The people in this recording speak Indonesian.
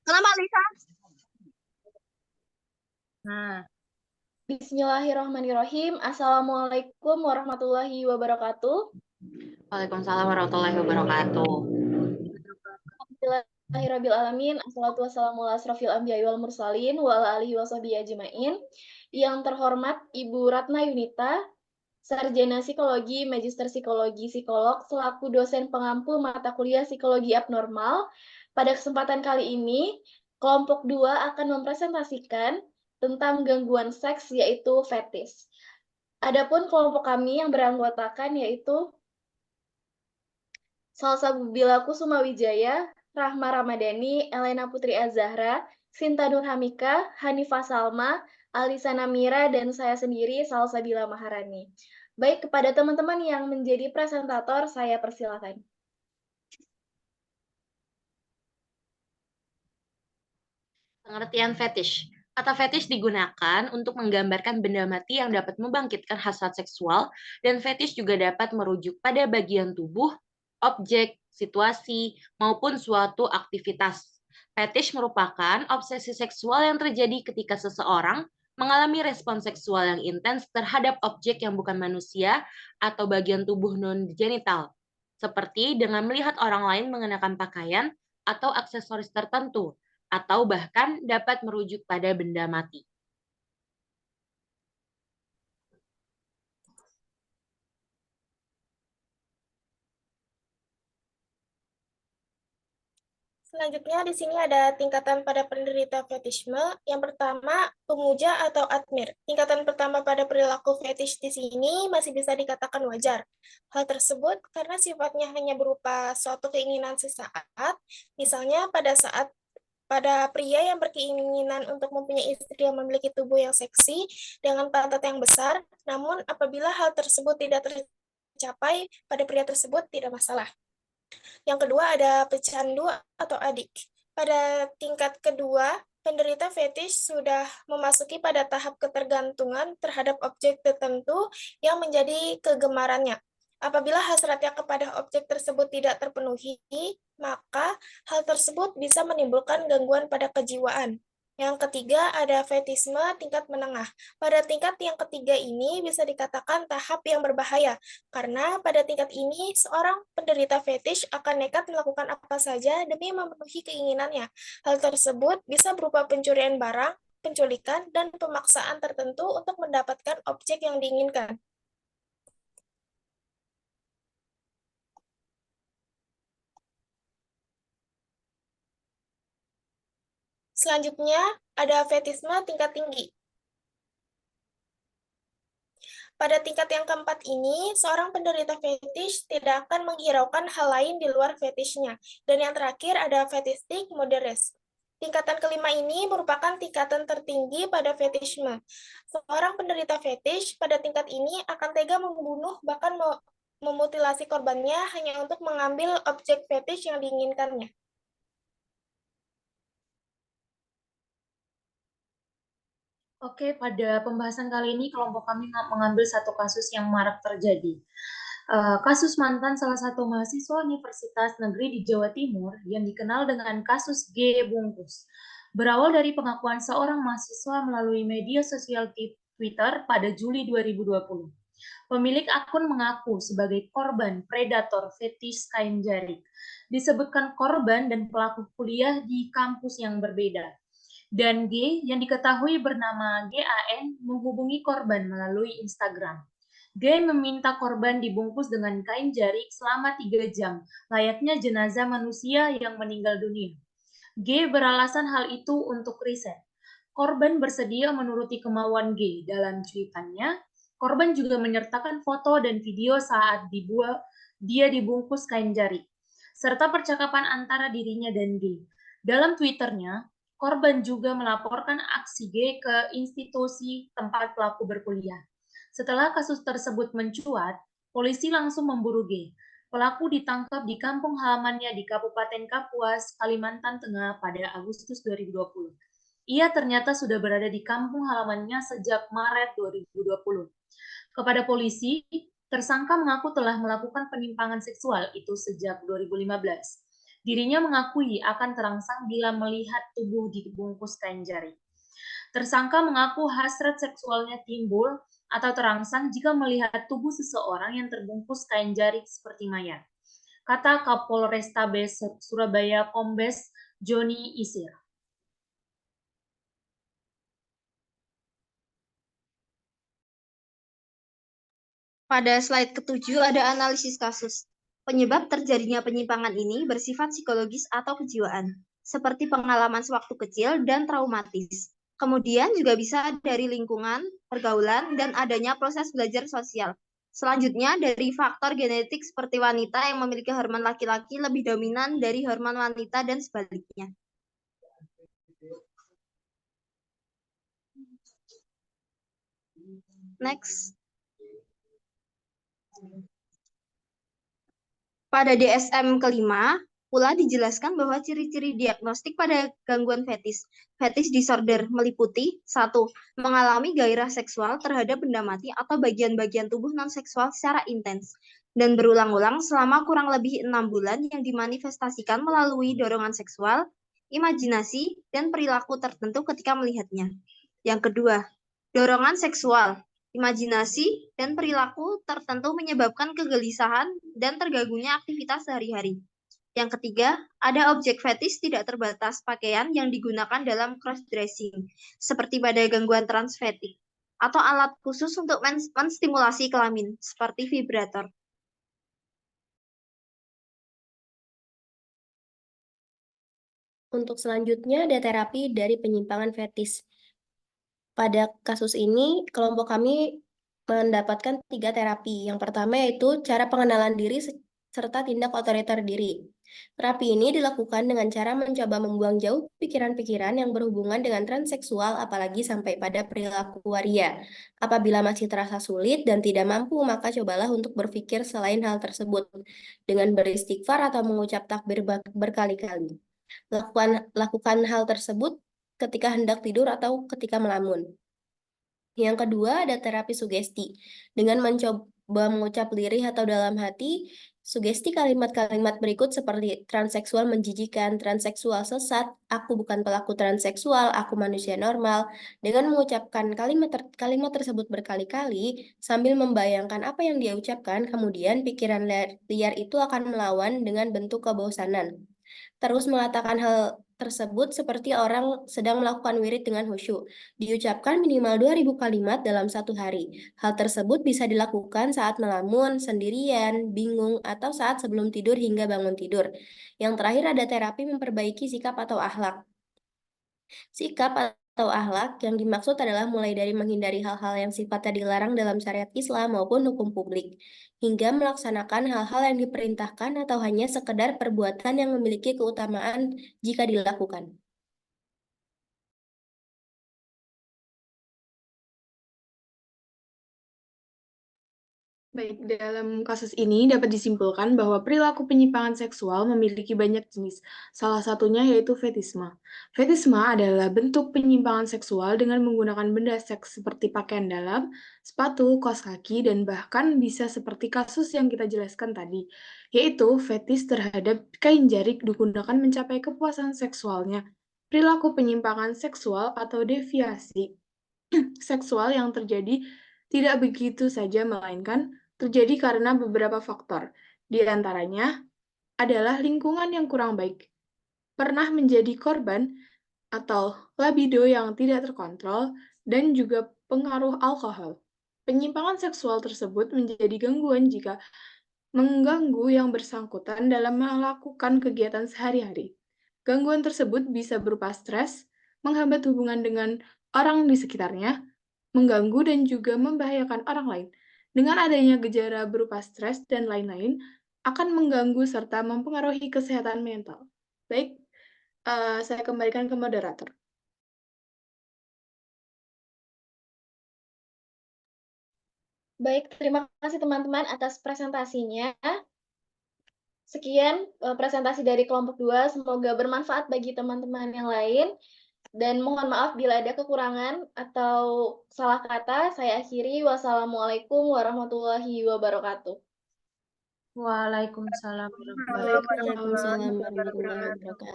Kenapa, Lisa? Nah, Bismillahirrahmanirrahim. Assalamualaikum warahmatullahi wabarakatuh. Waalaikumsalam warahmatullahi wabarakatuh. Alhamdulillahirabbil alamin. Assalatu wassalamu ala asrofil anbiya'i wal mursalin wa ala alihi washabbihi ajmain. Yang terhormat Ibu Ratna Yunita, Sarjana Psikologi, Magister Psikologi, Psikolog, selaku dosen pengampu mata kuliah Psikologi Abnormal. Pada kesempatan kali ini, kelompok 2 akan mempresentasikan tentang gangguan seks, yaitu fetis. Adapun kelompok kami yang beranggotakan yaitu Salsabila Kusuma Wijaya, Rahma Ramadhani, Elena Putri Azahra, Sinta Nurhamika, Hanifah Salma, Alisa Namira, dan saya sendiri Salsabila Maharani. Baik, kepada teman-teman yang menjadi presentator, saya persilakan. Pengertian fetish. Kata fetish digunakan untuk menggambarkan benda mati yang dapat membangkitkan hasrat seksual, dan fetish juga dapat merujuk pada bagian tubuh, objek, situasi, maupun suatu aktivitas. Fetish merupakan obsesi seksual yang terjadi ketika seseorang mengalami respons seksual yang intens terhadap objek yang bukan manusia atau bagian tubuh non-genital, seperti dengan melihat orang lain mengenakan pakaian atau aksesoris tertentu, atau bahkan dapat merujuk pada benda mati. Selanjutnya di sini ada tingkatan pada penderita fetisme. Yang pertama, pemuja atau admir. Tingkatan pertama pada perilaku fetish di sini masih bisa dikatakan wajar. Hal tersebut karena sifatnya hanya berupa suatu keinginan sesaat, misalnya pada pria yang berkeinginan untuk mempunyai istri yang memiliki tubuh yang seksi dengan pantat yang besar, namun apabila hal tersebut tidak tercapai pada pria tersebut tidak masalah. Yang kedua ada pecandu atau adik. Pada tingkat kedua, penderita fetish sudah memasuki pada tahap ketergantungan terhadap objek tertentu yang menjadi kegemarannya. Apabila hasratnya kepada objek tersebut tidak terpenuhi, maka hal tersebut bisa menimbulkan gangguan pada kejiwaan. Yang ketiga ada fetisme tingkat menengah. Pada tingkat yang ketiga ini bisa dikatakan tahap yang berbahaya, karena pada tingkat ini seorang penderita fetish akan nekat melakukan apa saja demi memenuhi keinginannya. Hal tersebut bisa berupa pencurian barang, penculikan, dan pemaksaan tertentu untuk mendapatkan objek yang diinginkan. Selanjutnya, ada fetisme tingkat tinggi. Pada tingkat yang keempat ini, seorang penderita fetish tidak akan menghiraukan hal lain di luar fetishnya. Dan yang terakhir ada fetistik moderes. Tingkatan kelima ini merupakan tingkatan tertinggi pada fetishisme. Seorang penderita fetish pada tingkat ini akan tega membunuh, bahkan memutilasi korbannya hanya untuk mengambil objek fetish yang diinginkannya. Oke, pada pembahasan kali ini kelompok kami mengambil satu kasus yang marak terjadi. Kasus mantan salah satu mahasiswa Universitas Negeri di Jawa Timur yang dikenal dengan kasus G bungkus. Berawal dari pengakuan seorang mahasiswa melalui media sosial Twitter pada Juli 2020. Pemilik akun mengaku sebagai korban predator fetish kain jarik. Disebutkan korban dan pelaku kuliah di kampus yang berbeda. Dan G yang diketahui bernama GAN menghubungi korban melalui Instagram. G meminta korban dibungkus dengan kain jarik selama 3 jam, layaknya jenazah manusia yang meninggal dunia. G beralasan hal itu untuk riset. Korban bersedia menuruti kemauan G. Dalam cuitannya, korban juga menyertakan foto dan video saat dia dibungkus kain jarik, serta percakapan antara dirinya dan G. Dalam Twitternya, korban juga melaporkan aksi G ke institusi tempat pelaku berkuliah. Setelah kasus tersebut mencuat, polisi langsung memburu G. Pelaku ditangkap di kampung halamannya di Kabupaten Kapuas, Kalimantan Tengah pada Agustus 2020. Ia ternyata sudah berada di kampung halamannya sejak Maret 2020. Kepada polisi, tersangka mengaku telah melakukan penyimpangan seksual itu sejak 2015. Dirinya mengakui akan terangsang bila melihat tubuh dibungkus kain jari. Tersangka mengaku hasrat seksualnya timbul atau terangsang jika melihat tubuh seseorang yang terbungkus kain jari seperti mayat. Kata Kapolrestabes Surabaya Kombes Joni Isir. Pada slide ke-7 ada analisis kasus. Penyebab terjadinya penyimpangan ini bersifat psikologis atau kejiwaan, seperti pengalaman sewaktu kecil dan traumatis. Kemudian juga bisa dari lingkungan, pergaulan, dan adanya proses belajar sosial. Selanjutnya dari faktor genetik seperti wanita yang memiliki hormon laki-laki lebih dominan dari hormon wanita dan sebaliknya. Next. Pada DSM kelima, pula dijelaskan bahwa ciri-ciri diagnostik pada gangguan fetish disorder meliputi 1. Mengalami gairah seksual terhadap benda mati atau bagian-bagian tubuh non-seksual secara intens dan berulang-ulang selama kurang lebih 6 bulan yang dimanifestasikan melalui dorongan seksual, imajinasi, dan perilaku tertentu ketika melihatnya. Yang kedua, dorongan seksual, imajinasi, dan perilaku tertentu menyebabkan kegelisahan dan terganggunya aktivitas sehari-hari. Yang ketiga, ada objek fetish tidak terbatas pakaian yang digunakan dalam cross-dressing, seperti pada gangguan transfetik, atau alat khusus untuk menstimulasi kelamin, seperti vibrator. Untuk selanjutnya ada terapi dari penyimpangan fetis. Pada kasus ini, kelompok kami mendapatkan 3 terapi. Yang pertama yaitu cara pengenalan diri serta tindak otoriter diri. Terapi ini dilakukan dengan cara mencoba membuang jauh pikiran-pikiran yang berhubungan dengan transseksual, apalagi sampai pada perilaku waria. Apabila masih terasa sulit dan tidak mampu, maka cobalah untuk berpikir selain hal tersebut, dengan beristighfar atau mengucap takbir berkali-kali. Lakukan hal tersebut ketika hendak tidur atau ketika melamun. Yang kedua ada terapi sugesti. Dengan mencoba mengucap lirih atau dalam hati, sugesti kalimat-kalimat berikut seperti transseksual menjijikan, transseksual sesat, aku bukan pelaku transseksual, aku manusia normal. Dengan mengucapkan kalimat tersebut berkali-kali, sambil membayangkan apa yang dia ucapkan, kemudian pikiran liar itu akan melawan dengan bentuk kebosanan. Terus mengatakan hal tersebut seperti orang sedang melakukan wirid dengan khusyuk. Diucapkan minimal 2000 kalimat dalam 1 hari. Hal tersebut bisa dilakukan saat melamun, sendirian, bingung, atau saat sebelum tidur hingga bangun tidur. Yang terakhir ada terapi memperbaiki sikap atau akhlak. Sikap atau akhlak yang dimaksud adalah mulai dari menghindari hal-hal yang sifatnya dilarang dalam syariat Islam maupun hukum publik, hingga melaksanakan hal-hal yang diperintahkan atau hanya sekedar perbuatan yang memiliki keutamaan jika dilakukan. Baik, dalam kasus ini dapat disimpulkan bahwa perilaku penyimpangan seksual memiliki banyak jenis. Salah satunya yaitu fetisme. Fetisme adalah bentuk penyimpangan seksual dengan menggunakan benda seks seperti pakaian dalam, sepatu, kaos kaki, dan bahkan bisa seperti kasus yang kita jelaskan tadi, yaitu fetis terhadap kain jari digunakan mencapai kepuasan seksualnya. Perilaku penyimpangan seksual atau deviasi seksual yang terjadi tidak begitu saja, melainkan terjadi karena beberapa faktor. Di antaranya adalah lingkungan yang kurang baik, pernah menjadi korban, atau libido yang tidak terkontrol, dan juga pengaruh alkohol. Penyimpangan seksual tersebut menjadi gangguan jika mengganggu yang bersangkutan dalam melakukan kegiatan sehari-hari. Gangguan tersebut bisa berupa stres, menghambat hubungan dengan orang di sekitarnya, mengganggu dan juga membahayakan orang lain. Dengan adanya gejala berupa stres dan lain-lain, akan mengganggu serta mempengaruhi kesehatan mental. Baik, saya kembalikan ke moderator. Baik, terima kasih teman-teman atas presentasinya. Sekian presentasi dari kelompok 2, semoga bermanfaat bagi teman-teman yang lain. Dan mohon maaf bila ada kekurangan atau salah kata. Saya akhiri. Wassalamualaikum warahmatullahi wabarakatuh. Waalaikumsalam warahmatullahi wabarakatuh. Waalaikumsalam warahmatullahi wabarakatuh.